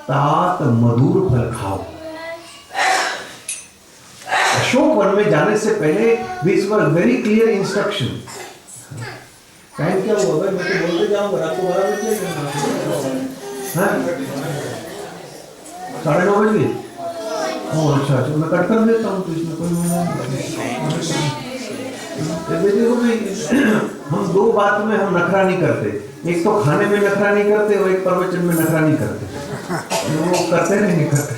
तात मधुर फल खाओ। अशोक वन में जाने से पहले this were very clear instruction. Time क्या हुआ भाई? मैं तो बोलते जाऊंगा, आपको 12 बजे हाँ 9:30 बजे। ओह अच्छा अच्छा, मैं कट कर देता हूँ तो इसमें कोई देखो भाई, हम दो बात में हम नखरा नहीं करते। एक तो खाने में नखरा नहीं करते और एक प्रवचन में नखरा नहीं करते। वो करते नहीं करते।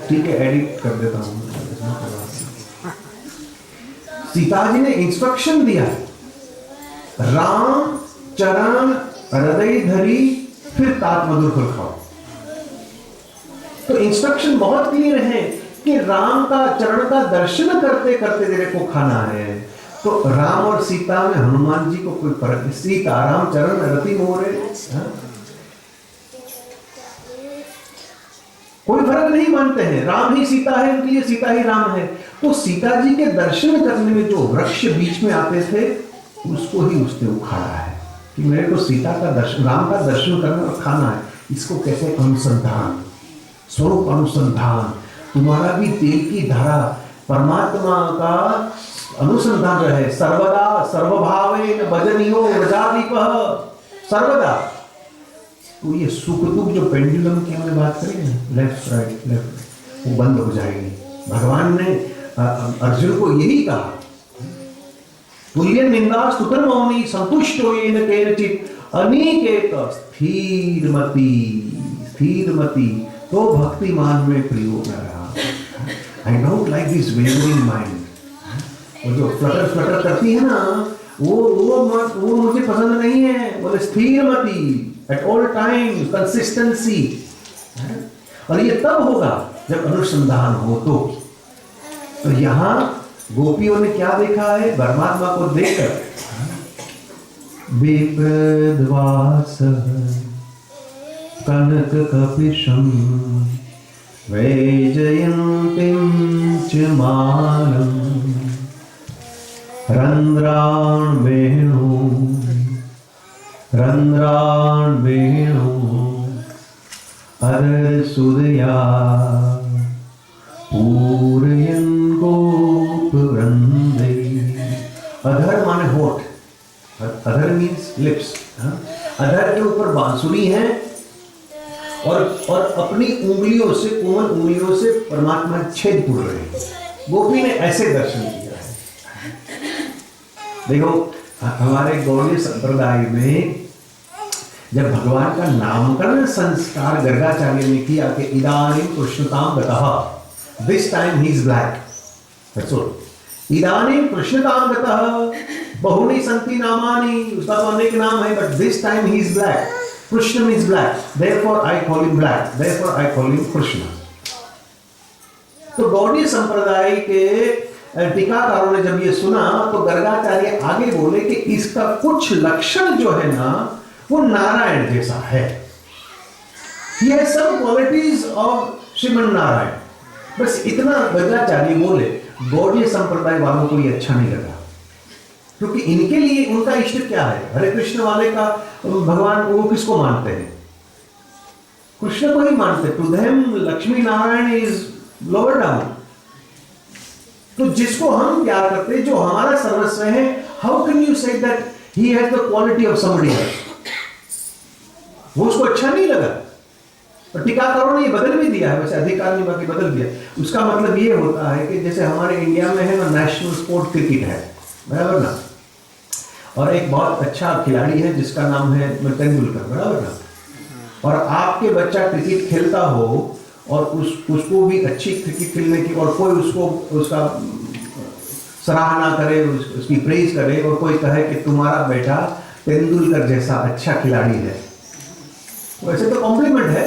ठीक है, एडिट कर देता हूँ। सीता जी ने इंस्ट्रक्शन दिया, राम चरण हृदय धरी फिर तात मधुर फल खाओ। तो इंस्ट्रक्शन बहुत क्लियर है कि राम का चरण का दर्शन करते करते तेरे को खाना है। तो राम और सीता में हनुमान जी को कोई फर्क नहीं। सीता राम चरण रति मोरे, कोई फर्क नहीं मानते हैं। राम ही सीता है, उनके लिए सीता ही राम है। तो सीता जी के दर्शन करने में जो वृक्ष बीच में आते थे, उसको ही उसने उखाड़ा है कि मेरे को सीता का दर्शन, राम का दर्शन करना और खाना है। इसको कहते हैं अनुसंधान, स्वरूप अनुसंधान। तुम्हारा भी तेल की धारा परमात्मा का अनुसंधान रहे। सर्वदा सर्वभावेन भजनियो व्रजादीपः, सर्वदा। तो ये सुख दुख जो पेंडुलम की हमने बात करी है, लेफ्ट राइट लेफ्ट, वो बंद हो जाएगी। भगवान ने अर्जुन को यही कहा, तुल्य निंदा स्तुति मौनी संतुष्टो येन केनचित् अनिकेत स्थिरमति, स्थिरमति तो भक्तिमान में प्रयोग कर रहा। I don't like this wavering mind. वो जो फ्लटर फ्लटर करती है ना, वो मुझे पसंद नहीं है। बोले स्थिरमति, एट ऑल टाइम कंसिस्टेंसी। और ये तब होगा जब अनुसंधान हो। तो यहां गोपियों ने क्या देखा है? परमात्मा को देखकर विप्रद्वास कनक कपिशं वैजयन्तीं च मालं रंध्रान् वेणु अदर सुदया पूरयन् गोप वृंदे। अधर माने होठ, अधर मीन्स लिप्स। अधर के ऊपर बांसुरी है और अपनी उंगलियों से, कोमल उंगलियों से परमात्मा छेद पूर रहे हैं। गोपी ने ऐसे दर्शन किया है। देखो हमारे गौड़ीय संप्रदाय में जब भगवान का नामकरण संस्कार गर्गाचार्य ने किया कि इदानीं कृष्णतां गतः, this time he is black, that's all. इदानीं कृष्णतां गतः बहुनी संति नामानि, उसका तो अनेक नाम है, but this time he is black. Krishna means black, therefore I call him black, therefore I call him Krishna. तो गौड़ीय संप्रदाय के टीकाकारों ने जब ये सुना तो गर्गाचार्य आगे बोले कि इसका कुछ लक्षण जो है ना, वो नारायण जैसा है। He has some qualities of Shriman Narayan. बस इतना गर्गाचार्य बोले। गौड़ीय संप्रदाय वालों को ये अच्छा नहीं लगा, क्योंकि इनके लिए उनका इष्ट क्या है? हरे कृष्ण वाले का भगवान, वो किसको मानते हैं? कृष्ण को ही मानते। To them Lakshmi Narayan is lower down. तो जिसको हम प्यार करते, जो हमारा सर्वस्व है, how can you say that he has the quality of somebody else? वो उसको अच्छा नहीं लगा। और टीकाकारों ने ये बदल भी दिया है, वैसे अधिकार नहीं बाकी बदल दिया। उसका मतलब ये होता है कि जैसे हमारे इंडिया में है ना, नेशनल स्पोर्ट क्रिकेट है, बराबर ना, और एक बहुत अच्छा खिलाड़ी है जिसका नाम है तेंदुलकर, बराबर ना। और आपके बच्चा क्रिकेट खेलता हो और उसको भी अच्छी क्रिकेट खेलने की, और कोई उसका सराहना करे, उसकी प्रेज करे, और कोई कहे कि तुम्हारा बेटा तेंदुलकर जैसा अच्छा खिलाड़ी है, वैसे तो कॉम्प्लीमेंट है।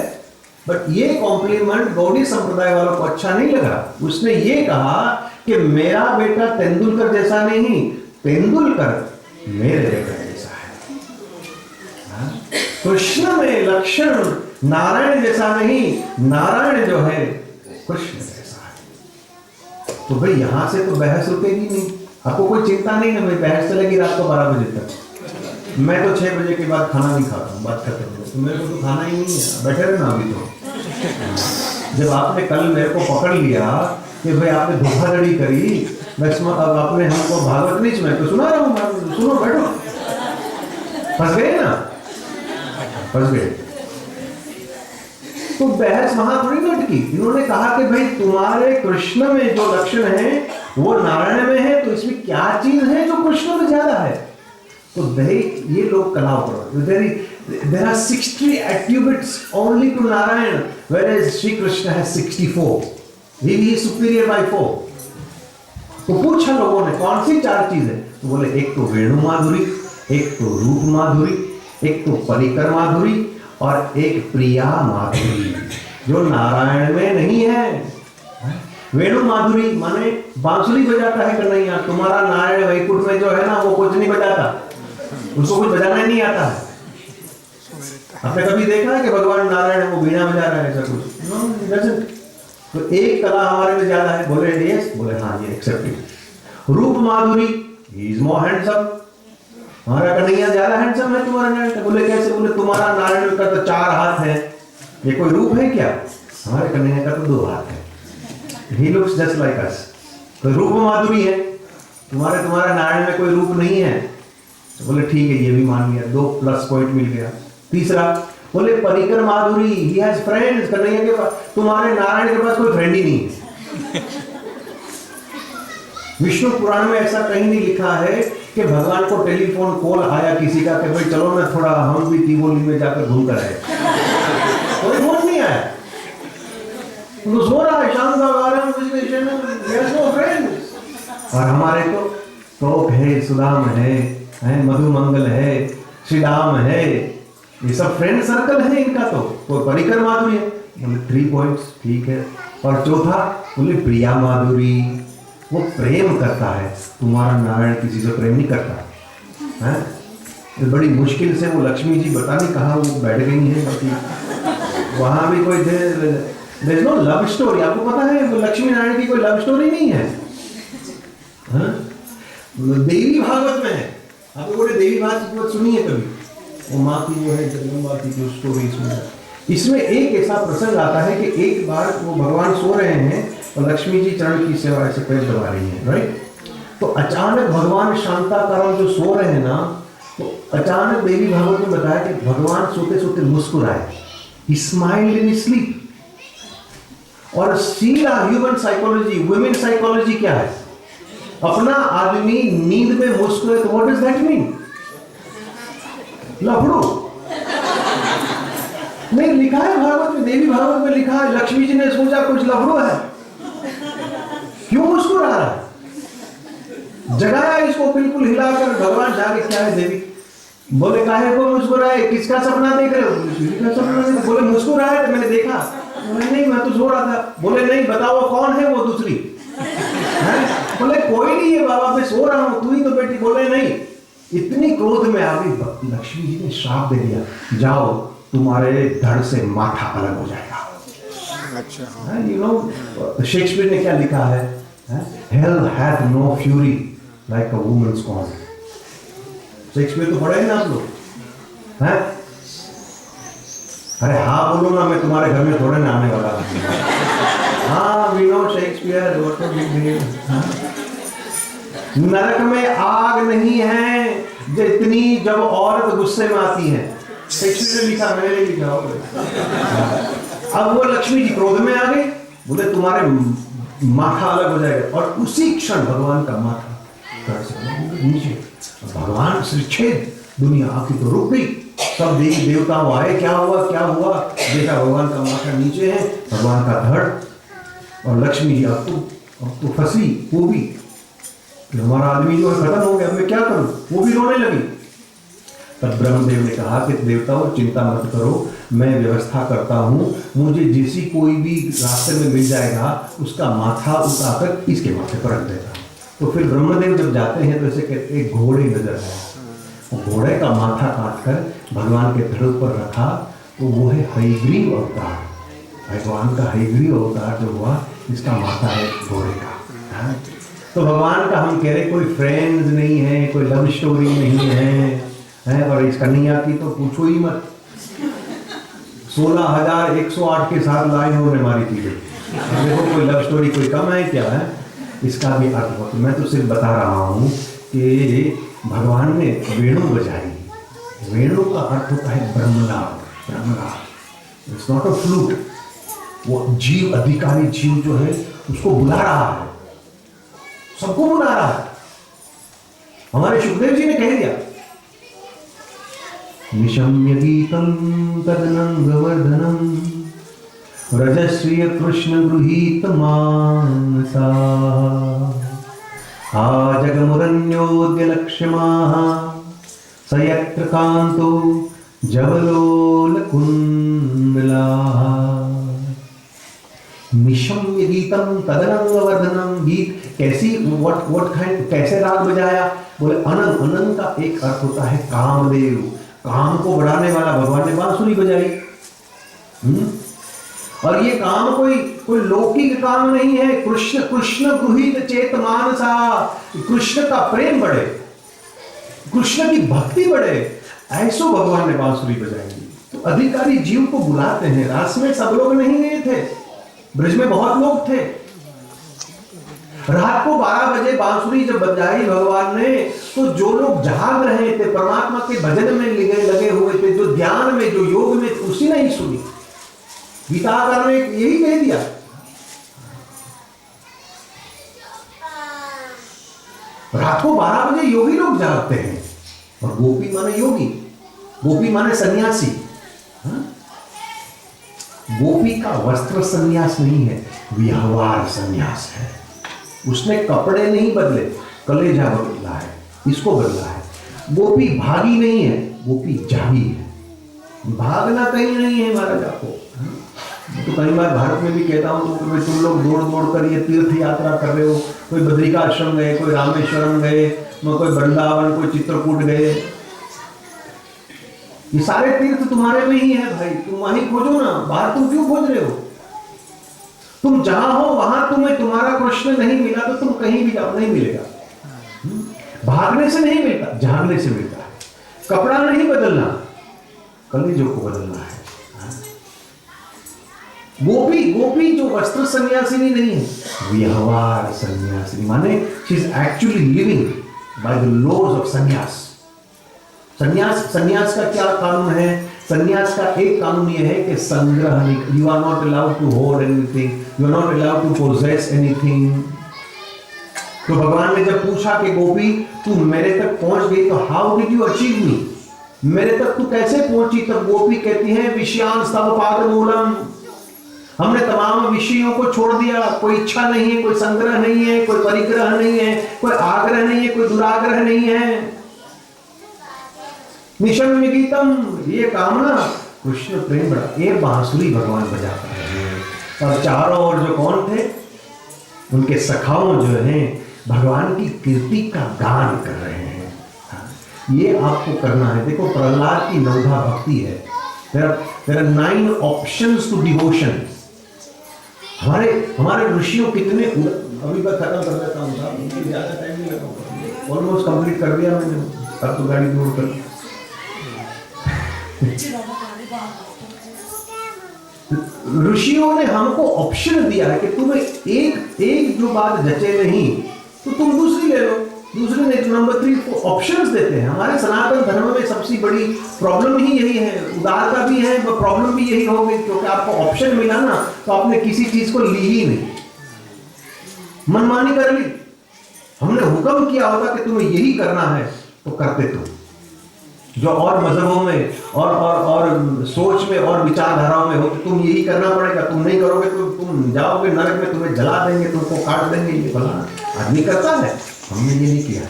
बट ये कॉम्प्लीमेंट गौड़ी संप्रदाय वालों को अच्छा नहीं लगा। उसने ये कहा कि मेरा बेटा तेंदुलकर जैसा नहीं, तेंदुलकर मेरे बेटा जैसा है। कृष्ण में लक्षण नारायण जैसा नहीं, नारायण जो है कृष्ण जैसा है। तो भाई यहां से तो बहस रुकेगी नहीं। आपको कोई चिंता नहीं ना भाई, बहस चलेगी रात को 12 बजे तक। मैं तो 6 बजे के बाद खाना नहीं खाता हूँ, बात खत्म हो। तो मेरे को तो खाना ही नहीं है, बैठे रहना अभी तो। जब आपने कल मेरे को पकड़ लिया कि भाई आपने धोखाधड़ी करी, अब आपने हमको भागवत नहीं सुना, तो सुना रहा हूँ, सुनो बैठो। फंस गए ना, फंस गए। तो बहस वहां थोड़ी ना अटकी। इन्होंने कहा कि भाई तुम्हारे कृष्ण में जो लक्षण है वो नारायण में है, तो इसमें क्या चीज है जो कृष्ण में ज्यादा है? तो भाई ये लोग कलाव करो, there are 60 attributes only to Narayan, whereas Sri Krishna has 64. He is superior by 4. तो पूछा लोगों ने कौन सी 4 चीज है? तो बोले एक तो वेणु माधुरी, एक तो रूप माधुरी, एक तो परिकर माधुरी और एक प्रिया माधुरी, जो नारायण में नहीं है। वेणु माधुरी माने बांसुरी बजाता है कन्हैया, तुम्हारा नारायण वैकुंठ में जो है ना वो कुछ नहीं बजाता, उसको कुछ बजाना ही नहीं आता है। आपने कभी देखा है कि भगवान नारायण वो बीना बजा रहा है ऐसा कुछ? नो। तो एक कला हमारे में ज्यादा है। बोले यस, बोले हाँ ये एक्सेप्टेड। रूप माधुरी, ही इज मोर हैंडसम, हमारा कन्हैया ज्यादा हैंडसम है तुम्हारा नारायण। बोले कैसे? बोले तुम्हारा नारायण का तो 4 हाथ है, ये कोई रूप है क्या? हमारे कन्हैया का तो 2 हाथ है। He looks just like us. तो रूप माधुरी है, तुम्हारा नारायण में कोई रूप नहीं है। तो बोले ठीक है, ये भी मान लिया, 2 प्लस पॉइंट मिल गया। तीसरा बोले परिकर माधुरी, he has friends, कन्हैया के पास, तुम्हारे नारायण के पास कोई फ्रेंड ही नहीं है। विष्णु पुराण में ऐसा कहीं नहीं लिखा है कि भगवान को टेलीफोन कॉल आया किसी का कि भाई चलो ना थोड़ा हम भी तिवोली में जाकर घूम कर आए। कोई फोन नहीं आया, तो सो रहा है शाम का 12 बजे, नो फ्रेंड्स। और हमारे तो है, सुदाम है मधुमंगल है, श्री राम है, ये सब फ्रेंड सर्कल है इनका। तो परिकर माधुरी है, बोले 3 पॉइंट्स, ठीक है। और चौथा बोले प्रिया माधुरी, वो प्रेम करता है, तुम्हारा नारायण किसी से प्रेम नहीं करता है। तो बड़ी मुश्किल से वो लक्ष्मी जी पता नहीं कहाँ वो बैठ गई है, वहां भी कोई there is no love story. आपको पता है वो लक्ष्मी नारायण की कोई लव स्टोरी नहीं है, देवी भागवत में है। आपको बोले देवी भागवत सुनी है कभी? वो माँ की वो है जगदम्बा की जो स्टोरी इसमें एक ऐसा प्रसंग आता है कि एक बार वो भगवान सो रहे हैं और लक्ष्मी जी चरण की सेवा ऐसे पैर दबा रही है, राइट। तो अचानक भगवान शांताकारम जो सो रहे हैं ना, तो अचानक देवी भागवत में बताया कि भगवान सोते सोते मुस्कुराए, ही स्माइल्ड इन स्लीप। और सीधा ह्यूमन साइकोलॉजी, वुमेन साइकोलॉजी क्या है? अपना आदमी नींद में मुस्कुराए तो व्हाट डज दैट मीन? लफड़ू नहीं, लिखा है भागवत में, देवी भागवत में लिखा है, लक्ष्मी जी ने सोचा कुछ लफड़ू है, क्यों मुस्कुरा रहा है? जगाया इसको बिल्कुल हिलाकर, भगवान जाके क्या है देवी? बोले काहे को मुस्कुराए, किसका सपना देख रहे हो? किसका सपना देख? बोले मुस्कुराए तो मैंने देखा। बोले नहीं मैं तो सो रहा था। बोले नहीं बताओ कौन है वो दूसरी? बोले कोई नहीं है बाबा, मैं सो रहा हूँ, तू ही तो बेटी। बोले नहीं, इतनी क्रोध में आ गई, लक्ष्मी जी ने श्राप दे दिया, जाओ तुम्हारे धड़ से माथा अलग हो जाएगा। अच्छा, यू नो शेक्सपियर ने क्या लिखा है? Hell hath no fury like a woman's scorn। Shakespeare तो पढ़े हैं ना आप लोग? हैं? अरे हाँ बोलो ना, मैं तुम्हारे घर में थोड़े ना आने वाला हूँ। हाँ we know Shakespeare, what a big deal. नरक में आग नहीं है जितनी जब औरत गुस्से में आती है। शेक्सपियर ने लिखा, मैंने लिखा होगा। अब वो लक्ष्मी जी क्रोध में आ गई, बोले तुम्हारे माथा अलग हो जाएगा। और उसी क्षण भगवान का माथा नीचे, भगवान श्री छेद, दुनिया आपकी तो रुक गई। सब देवी देवता आए, क्या हुआ क्या हुआ? देखा भगवान का माथा नीचे है, भगवान का धड़। और लक्ष्मी जी अब तो फंसी, वो भी हमारा आदमी जो है खत्म हो गया, मैं क्या करूं? वो भी रोने लगी। तब ब्रह्मदेव ने कहा कि देवताओं चिंता मत करो, मैं व्यवस्था करता हूँ, मुझे जैसी कोई भी रास्ते में मिल जाएगा उसका माथा उठाकर इसके माथे पर रख देगा। तो फिर ब्रह्मदेव जब जाते हैं तो ऐसे कहते एक घोड़े नजर आया, घोड़े का माथा काटकर भगवान के धड़ पर रखा, तो वो है हयग्रीव अवतार। भगवान का हयग्रीव अवतार जो हुआ, इसका माथा है घोड़े का। तो भगवान का हम कह रहे कोई फ्रेंड्स नहीं है, कोई लव स्टोरी नहीं है, है। और इस कन्हैया की तो पूछो ही मत, 16,108 के साथ लाइन उन्होंने मारी थी। देखो कोई लव स्टोरी कोई कम है क्या है? इसका भी अर्थ हो। तो मैं तो सिर्फ बता रहा हूँ कि भगवान ने वेणु बजाई। वेणु का अर्थ होता है ब्रह्मनाद। ब्रह्मनाद इट्स नॉट अ फ्लूट। वो जीव, अधिकारी जीव जो है उसको बुला रहा है, सबको बुला रहा है। हमारे सुखदेव जी ने कह दिया, निशम्य गीतम तदनंगवर्धनम रजस्वीय कृष्ण गृहीत मानसा आजगमुरन्योद्य लक्ष्यमाः सयत्र कांतो जवलोल कुंडलाः। निशम्य गीतम तदनंगवर्धनम। गीत कैसी, व्हाट काइंड, कैसे राग बजाया? बोले अनंग। अनंग का एक अर्थ होता है कामदेव, काम को बढ़ाने वाला। भगवान ने बांसुरी बजाई। और ये काम कोई लौकिक काम नहीं है। कृष्ण गृहीत चेत मानसा। कृष्ण का प्रेम बढ़े, कृष्ण की भक्ति बढ़े, ऐसो भगवान ने बांसुरी बजाई। तो अधिकारी जीव को बुलाते हैं। रास में सब लोग नहीं गए थे, ब्रज में बहुत लोग थे। रात को 12 बजे बांसुरी जब बजाई भगवान ने, तो जो लोग जाग रहे थे, परमात्मा के भजन में लगे हुए थे, जो ध्यान में, जो योग में, उसी ने ही सुनी। गीताकार ने यही कह दिया। रात को 12 बजे योगी लोग जागते हैं। और गोपी माने योगी, गोपी माने सन्यासी। गोपी का वस्त्र संन्यास नहीं है, व्यवहार संन्यास है। उसने कपड़े नहीं बदले, कलेजा बदला है, इसको बदला है। गोपी भागी नहीं है, गोपी जागी है। भागना कहीं नहीं है महाराज आपको। तो कई बार भारत में भी कहता हूं तो तुम लोग दौड़ दौड़ कर ये तीर्थ यात्रा कर रहे हो। कोई बद्रिकाश्रम गए, कोई रामेश्वरम गए, कोई वृंदावन, कोई चित्रकूट गए। ये सारे तीर्थ तुम्हारे में ही है भाई, तुम वहीं खोजो ना। बाहर तुम क्यों खोज रहे हो? तुम जहां हो वहां तुम्हें तुम्हारा कृष्ण नहीं मिला तो तुम कहीं भी जाओ, नहीं मिलेगा। भागने से नहीं मिलता, जागने से मिलता है। कपड़ा नहीं बदलना, कलेजों को बदलना है। गोपी जो वस्त्र सन्यासिनी नहीं है, व्यवहार सन्यासिनी। माने she is actually living by the laws of sanyas. सन्यास का क्या कानून है? सन्यास का एक कानून यह है कि संग्रह नहीं। You are not allowed to hold anything, you are not allowed to possess anything. तो भगवान ने जब पूछा कि गोपी तू मेरे तक पहुंच गई, तो हाउ डिड यू अचीव मी? मेरे तक तू कैसे पहुंची? तब गोपी कहती है विषयान स्तव पाद मूलम। हमने तमाम विषयों को छोड़ दिया। कोई इच्छा नहीं है, कोई संग्रह नहीं है, कोई परिग्रह नहीं है, कोई आग्रह नहीं है, कोई दुराग्रह नहीं है। निशम्य गीतम, ये कामना कृष्ण प्रेम बड़ा। ये बांसुरी भगवान बजाता है। और चारों ओर जो कौन थे, उनके सखाओं जो हैं भगवान की कीर्ति का गान कर रहे हैं। ये आपको करना है। देखो प्रहलाद की 9 भक्ति है। There are 9 options to devotion। हमारे ऋषियों कितने, अभी मैं खत्म कर देता हूँ साहब, मुझे ज्यादा टाइम नहीं लगा, ऑलमोस्ट कंप्लीट कर दिया मैंने। अब तो गाड़ी दूर कर। ऋषियों ने हमको ऑप्शन दिया है कि तुम्हें एक जो बात जचे नहीं तो तुम दूसरी ले लो, दूसरे ने नंबर 3 को ऑप्शंस देते हैं। हमारे सनातन धर्म में सबसे बड़ी प्रॉब्लम ही यही है। उदारता भी है, प्रॉब्लम भी यही होगी, क्योंकि आपको ऑप्शन मिला ना तो आपने किसी चीज को ली ही नहीं, मनमानी कर ली। हमने हुक्म किया होता कि तुम्हें यही करना है तो करते तुम। जो और मजहबों में और सोच में और विचारधाराओं में हो तो तुम यही करना पड़ेगा, तुम नहीं करोगे तो तुम जाओगे नरक में, तुम्हें जला देंगे, तुमको काट देंगे। ये भला आदमी करता है, हमने ये नहीं किया।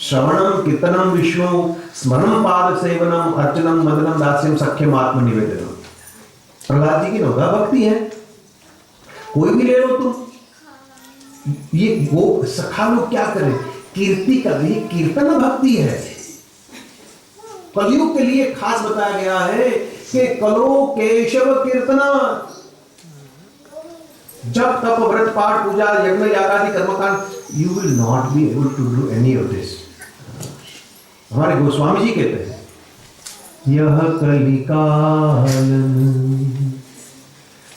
श्रवणम कीर्तनम विष्णु स्मरणम पाद सेवनम अर्चनम मदनम दास्यम सख्यम आत्मनिवेदनम। प्रहलाद जी की 9 भक्ति है, कोई भी ले लो तुम। ये वो सखा लोग क्या करें? कीर्ति कर रही, कीर्तन भक्ति है। कलयुग के लिए खास बताया गया है कि कलो केशव कीर्तना। जब तप व्रत पाठ पूजा यज्ञ यागादि कर्मकांड, you will not be able to do any of this. हमारे गोस्वामी जी कहते हैं, यह कलिकाल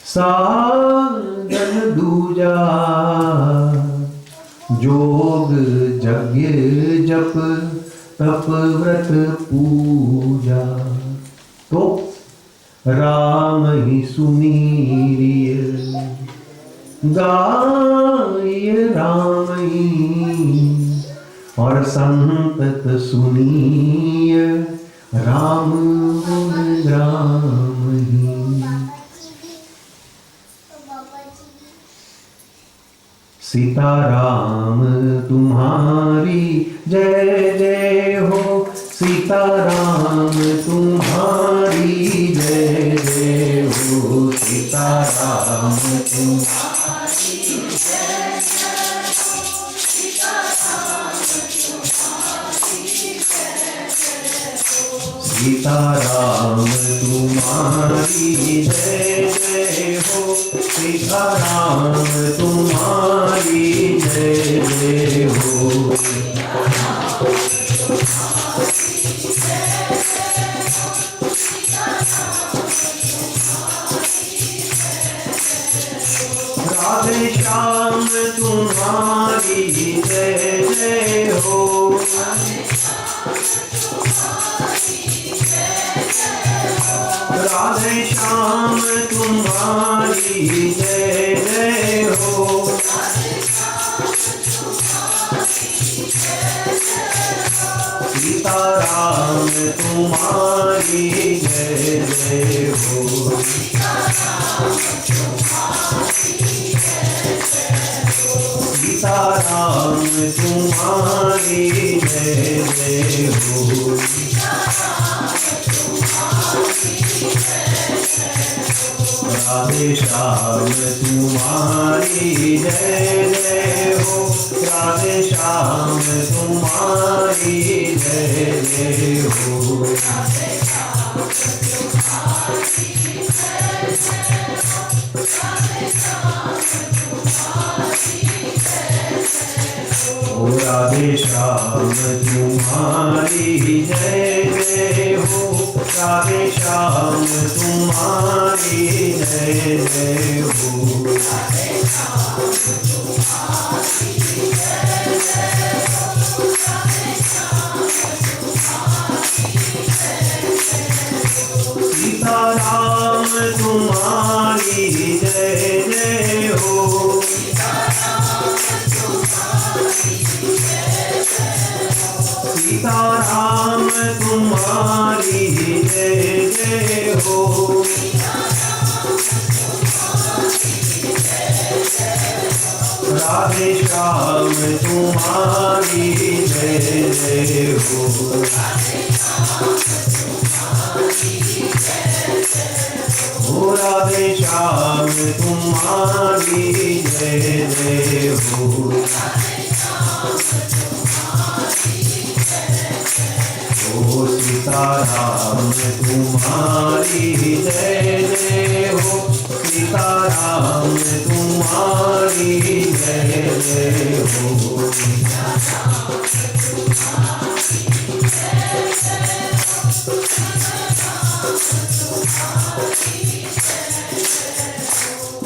साधन दूजा, जोग यज्ञ जप तप व्रत पूजा। तो राम ही सुनीरिय गाय राम ही, और संतत सुनीय राम गुण ग्राम ही। सीताराम तुम्हारी जय जय हो, सीताराम तुम्हारी जय जय हो, सीताराम तुम्हारी जय जय हो, सीताराम तुम्हारी जय जय हो, सीताराम तुम्हारी जय जय हो, सीताराम तुम्हारी जय जय हो। राधे श्याम तुम्हारी जय जय हो, राधे श्याम तुम्हारी जय जय हो, सीताराम तुम्हारी जय जय हो, सीताराम तुम्हारी जय जय हो। राधे श्याम तुम्हारी जय जय हो, राधे श्याम तुम्हारी जय जय हो, राधे श्याम तुम्हारी जय जय हो, राधे श्याम तुम्हारी जय जय हो, सीताराम तुम्हारी जय जय हो, सीताराम तुम्हारी जय जय हो, राधे श्याम तुम्हारी जय जय हो, राधे श्याम तुम्हारी जय जय हो, ओ सीताराम तुम्हारी जय जय हो, सीताराम तुम्हारी जय जय हो,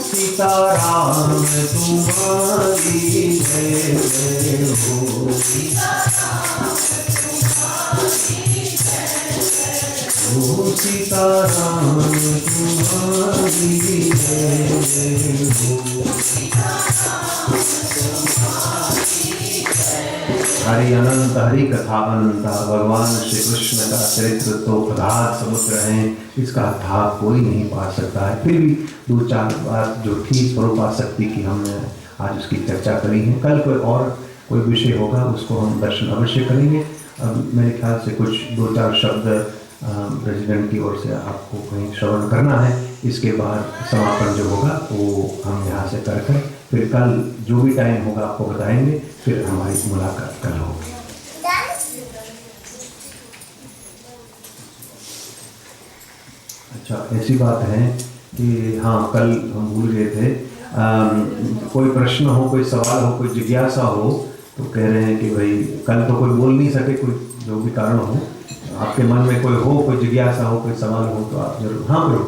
सीताराम तुम्हारी जय जय हो, ओ सीताराम तुम्हारी जय जय हो। हरि अनंत हरि कथा अनंता, भगवान श्री कृष्ण का चरित्र तो अगाध समुद्र है, इसका था कोई नहीं पा सकता है। फिर भी दो चार बात जो थी स्वरूपासक्ति की हमने आज उसकी चर्चा करी है। कल कोई विषय होगा उसको हम दर्शन अवश्य करेंगे। अब मेरे ख्याल से कुछ दो चार शब्द प्रेसिडेंट की ओर से आपको कहीं श्रवण करना है। इसके बाद समापन जो होगा वो हम यहाँ से कर फिर कल जो भी टाइम होगा आपको बताएंगे, फिर हमारी मुलाकात कल होगी। अच्छा, ऐसी बात है कि हाँ, कल हम भूल गए थे, कोई प्रश्न हो, कोई सवाल हो, कोई जिज्ञासा हो तो कह रहे हैं कि भाई कल तो कोई बोल नहीं सके, कोई जो भी कारण हो, आपके मन में कोई हो, कोई जिज्ञासा हो, कोई सवाल हो तो आप जरूर। हाँ ब्रो,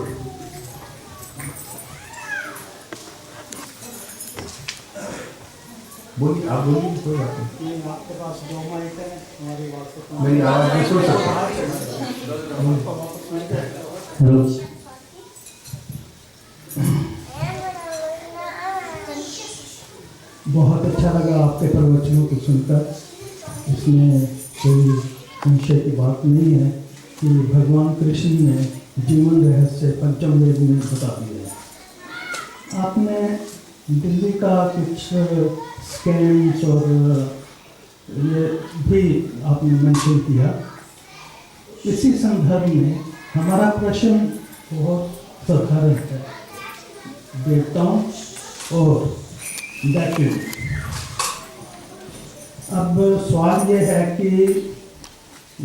बोलिए, आप बोलिए, कोई बात नहीं। आपके पास 2 माइक है, हमारी बात मेरी आवाज़ नहीं सुन सकता। बहुत अच्छा लगा आपके प्रवचनों को सुनकर। इसमें कोई संशय की बात नहीं है कि भगवान कृष्ण ने जीवन रहस्य पंचम वेद में बता दिया। आपने दिल्ली का कुछ स्कैम्स और ये भी आपने मेंशन किया। इसी संदर्भ में हमारा प्रश्न बहुत साधारण है। देवताओं और दैत्यों, अब सवाल ये है कि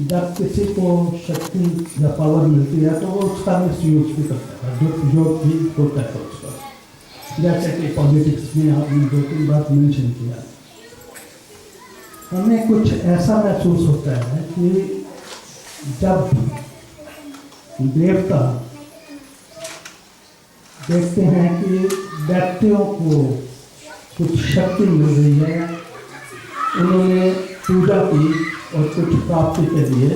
जब किसी को शक्ति या पावर मिलती है तो वो उसका मिसयूज भी करता है, दुरुपयोग भी होता है उसका। जैसे कि पॉलिटिक्स में आपने 2-3 बार मेंशन किया। हमें कुछ ऐसा महसूस होता है कि जब देवता देखते हैं कि दैत्यों को कुछ शक्ति मिल रही है, उन्होंने पूजा की और कुछ प्राप्ति के लिए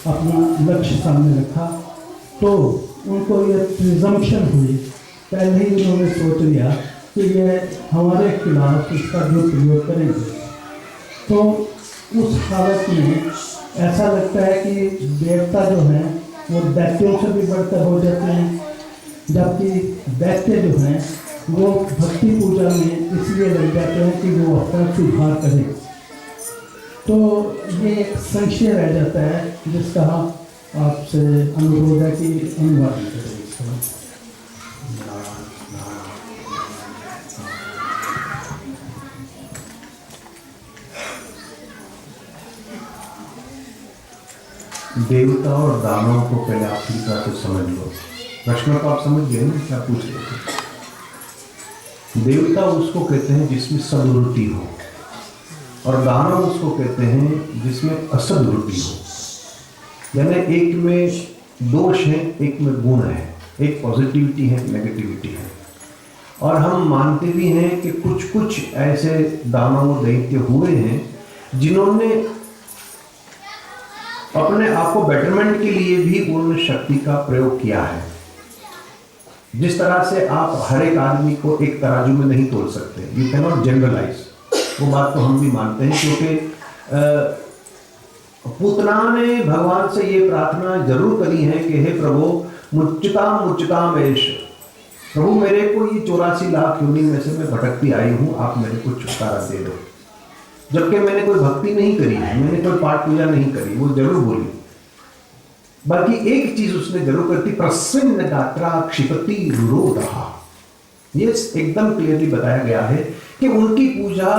अपना लक्ष्य सामने रखा, तो उनको ये प्रिजम्पशन हुई, पहले ही उन्होंने सोच लिया कि ये हमारे खिलाफ इसका दुरुपयोग करेंगे। तो उस हालत में ऐसा लगता है कि देवता जो हैं वो दैत्यों से भी बढ़कर हो जाते हैं, जबकि दैत्य जो हैं वो भक्ति पूजा में इसलिए लग जाते हैं कि वो अपना सुधार करें। तो ये एक संशय रह जाता है जिसका आपसे अनुरोध है कि अनुवाद करें इसका। देवता और दानव को पहले आप ठीक से समझ लो। प्रश्न को आप समझ गए ना, क्या पूछ रहे थे? देवता उसको कहते हैं जिसमें सद्वृत्ति हो, और दानव उसको कहते हैं जिसमें असद्वृत्ति हो। यानी एक में दोष है, एक में गुण है, एक पॉजिटिविटी है, नेगेटिविटी है। और हम मानते भी हैं कि कुछ कुछ ऐसे दानव दैत्य हुए हैं जिन्होंने अपने आप को बेटरमेंट के लिए भी उन शक्ति का प्रयोग किया है। जिस तरह से आप हर एक आदमी को एक तराजू में नहीं तोल सकते, यू कैन नॉट जनरलाइज। वो बात तो हम भी मानते हैं, क्योंकि पूतना ने भगवान से ये प्रार्थना जरूर करी है कि हे प्रभु मुच्युताम एष, प्रभु मेरे को ये 84 लाख योनि में से मैं भटकती आई हूँ, आप मेरे को छुटकारा दे दो। जबकि मैंने कोई भक्ति नहीं करी है, मैंने कोई पाठ पूजा नहीं करी, वो जरूर बोली। बाकी एक चीज उसने जरूर करती, प्रसन्न गात्रा क्षिपति रुरोधः। ये एकदम क्लियरली बताया गया है कि उनकी पूजा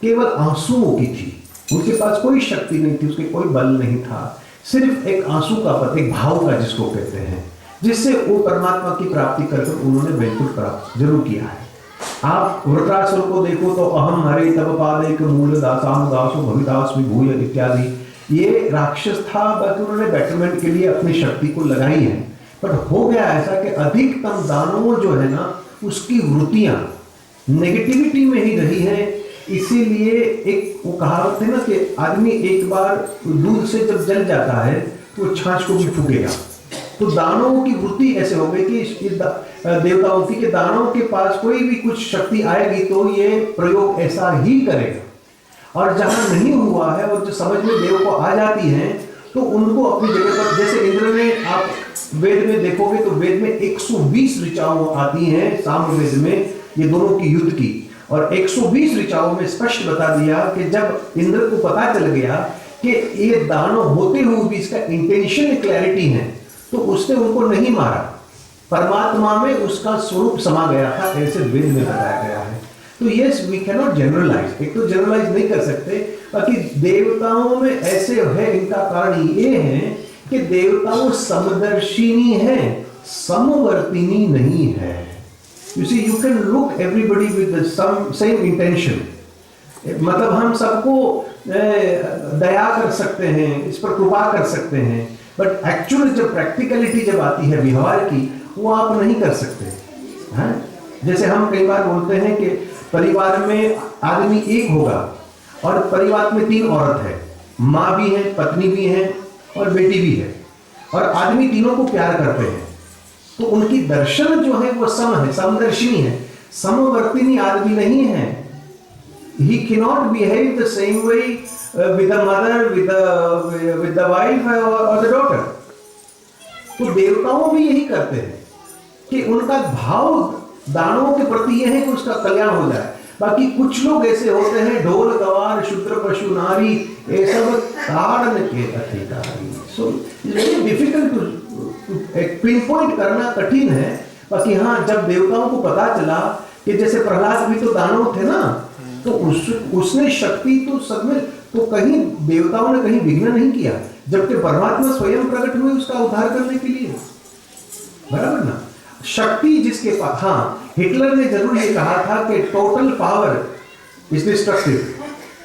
केवल आंसुओं की थी, उनके पास कोई शक्ति नहीं थी, उसके कोई बल नहीं था, सिर्फ एक आंसू का पद, एक भाव का जिसको कहते हैं, जिससे वो परमात्मा की प्राप्ति करके उन्होंने बिल्कुल प्राप्त जरूर किया है। आप वृत्रासुर को देखो तो अहम हरे तब पादेक मूल दासाम दासो भविदास विभूय इत्यादि, ये राक्षस था, बल्कि उन्होंने बेटरमेंट के लिए अपनी शक्ति को लगाई है। पर हो गया ऐसा कि अधिकतम दानवों जो है ना, उसकी वृत्तियां नेगेटिविटी में ही रही है। इसीलिए एक वो कहावत है ना कि आदमी एक बार दूध से जब जल जाता है तो वो छाछ को भी फूकेगा। तो दानवों की वृत्ति ऐसे हो गई कि देवताओं की, कि दानवों के पास कोई भी कुछ शक्ति आएगी तो ये प्रयोग ऐसा ही करेगा। और जहां नहीं हुआ है और जो समझ में देव को आ जाती है तो उनको अपनी जगह पर, जैसे इंद्र में आप वेद में देखोगे तो वेद में 120 ऋचाएं आती हैं, सामवेद में ये दोनों की युद्ध की, और 120 ऋचाओं में स्पष्ट बता दिया कि जब इंद्र को पता चल गया कि ये दानव होते हुए भी इसका इंटेंशन क्लैरिटी है, तो उसने उनको नहीं मारा, परमात्मा में उसका स्वरूप समा गया था, ऐसे वेद में बताया गया है। तो yes, we can not generalise, एक तो जनरलाइज नहीं कर सकते। बाकी देवताओं में ऐसे है, इनका कारण ये है कि देवताओं समदर्शिनी है, समवर्तिनी नहीं है। You see, you can look everybody with the same intention. मतलब हम सबको दया कर सकते हैं, इस पर कृपा कर सकते हैं, बट एक्चुअली जब प्रैक्टिकलिटी जब आती है व्यवहार की, वो आप नहीं कर सकते हैं। जैसे हम कई बार बोलते हैं कि परिवार में आदमी एक होगा और परिवार में 3 औरत है, माँ भी है, पत्नी भी है और बेटी भी है, और आदमी तीनों को प्यार करते हैं, तो उनकी दर्शन जो है वो सम है, समदर्शिनी है, समवर्तिनी आदमी नहीं है। He cannot behave the same way with the mother, with the wife or the daughter. तो देवताओं भी यही करते हैं कि उनका भाव दानवों के प्रति यह है कि उसका कल्याण हो जाए। बाकी कुछ लोग ऐसे होते हैं, ढोल गवार शूद्र पशु नारी, ये सब ताड़न के अधिकारी। So very difficult to pinpoint करना कठिन है। बाकी हाँ, जब देवताओं को पता चला कि जैसे प्रहलाद भी तो दानव थे ना, तो उसने शक्ति तो सब में, तो कहीं देवताओं ने कहीं विघ्न नहीं किया, जबकि परमात्मा स्वयं प्रकट हुए उसका उद्धार करने के लिए। बराबर ना? शक्ति जिसके पास, हाँ, हिटलर ने जरूर ये कहा था कि total power is destructive,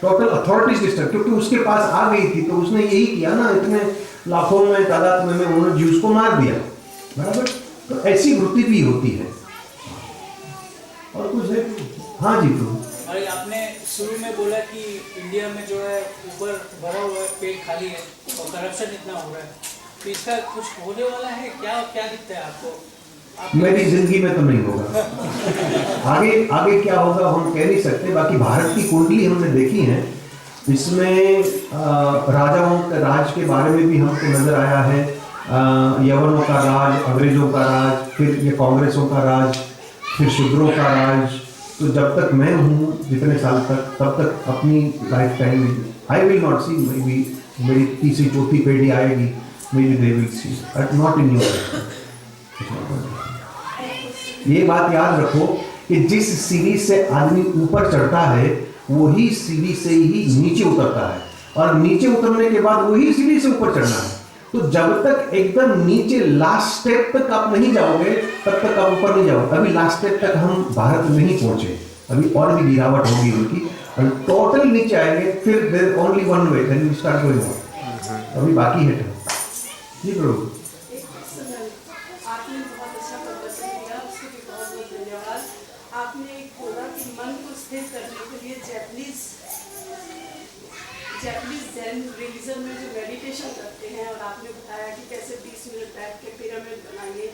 total authority is destructive, क्योंकि उसके पास आ गई थी तो उसने यही किया ना, इतने लाखों में तादाद में उन्होंने ज्यूस को मार दिया। बराबर? तो ऐसी वृत्ति भी होती है। और कुछ है? हाँ जी प्रभु। और आपने शुरू में बोला कि इंडिया में जो है ऊपर भरा हुआ है, पेट खाली है और करप्शन इतना हो रहा है, तो इसका कुछ होने वाला है क्या? क्या दिखता है आपको? मेरी जिंदगी में तो नहीं होगा। आगे क्या होगा हम कह नहीं सकते। बाकी भारत की कुंडली हमने देखी है, इसमें राजाओं के राज के बारे में भी हमको नजर आया है। यवनों का राज, अंग्रेजों का राज, फिर ये कांग्रेसों का राज, फिर शूद्रों का राज। तो जब तक मैं हूँ, जितने साल तक, तब तक अपनी लाइफ टाइम में आई विल नॉट सी, मेरी तीसरी चौथी पीढ़ी आएगी, मेरी they will see, but not in your. ये बात याद रखो कि जिस सीढ़ी से आदमी ऊपर चढ़ता है, वही सीढ़ी से ही नीचे उतरता है, और नीचे उतरने के बाद वही सीढ़ी से ऊपर चढ़ना है। तो जब तक एकदम नीचे लास्ट स्टेप तक आप नहीं जाओगे, तब तक आप ऊपर नहीं जाओगे। अभी लास्ट स्टेप तक हम भारत नहीं पहुंचे, अभी और भी गिरावट होगी उनकी, और टोटल नीचे आएंगे, फिर there only one way, then we start going on. अभी बाकी है जी प्रभु। आपने बहुत अच्छा प्रदर्शन किया, उसके लिए बहुत बहुत धन्यवाद। आपने एक बोला कि मन को स्थिर करने के लिए जैपनीज ज़ेन रिलीजन में जो मेडिटेशन करते हैं, और आपने बताया कि कैसे 20 मिनट बैठ के पिरामिड बनाइए,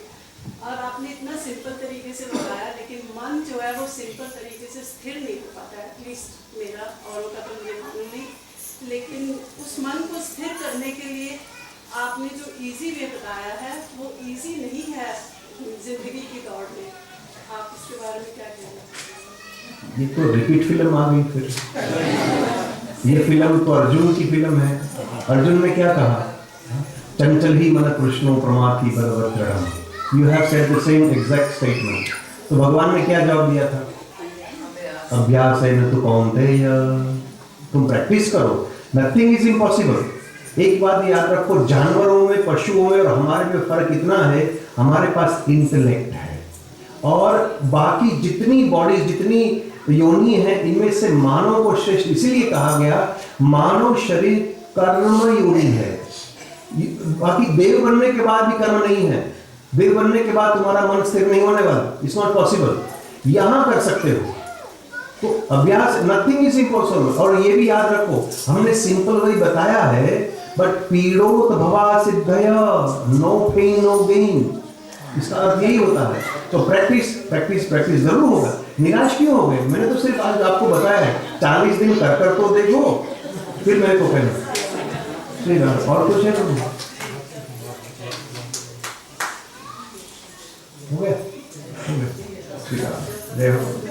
और आपने इतना सिंपल तरीके से बताया, लेकिन मन जो है वो सिंपल तरीके से स्थिर नहीं हो पाता है, एटलीस्ट मेरा, औरों का तो मुझे मालूम नहीं। लेकिन उस मन को स्थिर करने के लिए आपने जो इजी वे बताया है, वो इजी नहीं है जिंदगी की दौड़ में। आप इसके बारे में क्या कहना? ये तो रिपीट फिल्म आ गई फिर। ये फिल्म तो अर्जुन की फिल्म है। अर्जुन ने क्या कहा? चंचल ही मन कृष्णो प्रमाथि बलवत् दृढ़म्। You have said the same exact statement. तो भगवान ने क्या जवाब दिया था? अभ्यास है न तो कौन्तेय, तुम प्रैक्टिस करो, नथिंग इज इम्पॉसिबल। एक बात याद रखो, जानवरों में, पशुओं में और हमारे में फर्क इतना है, हमारे पास इंटेलेक्ट है, और बाकी जितनी बॉडीज, जितनी योनि है, इनमें से मानव को श्रेष्ठ इसीलिए कहा गया, मानव शरीर कर्म योनि है। बाकी देव बनने के बाद भी कर्म नहीं है। देव बनने के बाद तुम्हारा मन स्थिर नहीं होने वाला, इट्स नॉट पॉसिबल। यहां कर सकते हो तो अभ्यास, नथिंग इज इम्पॉसिबल। और ये भी याद रखो, हमने सिंपल वही बताया है, बट पीड़ोत भवा सिद्धय, नो पेन नो गेन, इसका अर्थ यही होता है। तो प्रैक्टिस प्रैक्टिस प्रैक्टिस जरूर होगा। निराश क्यों हो गए? मैंने तो सिर्फ आज आपको बताया है, 40 दिन कर तो देखो, फिर मेरे को कहना। ठीक है, और कुछ है? हो गया? ठीक है, जय हो।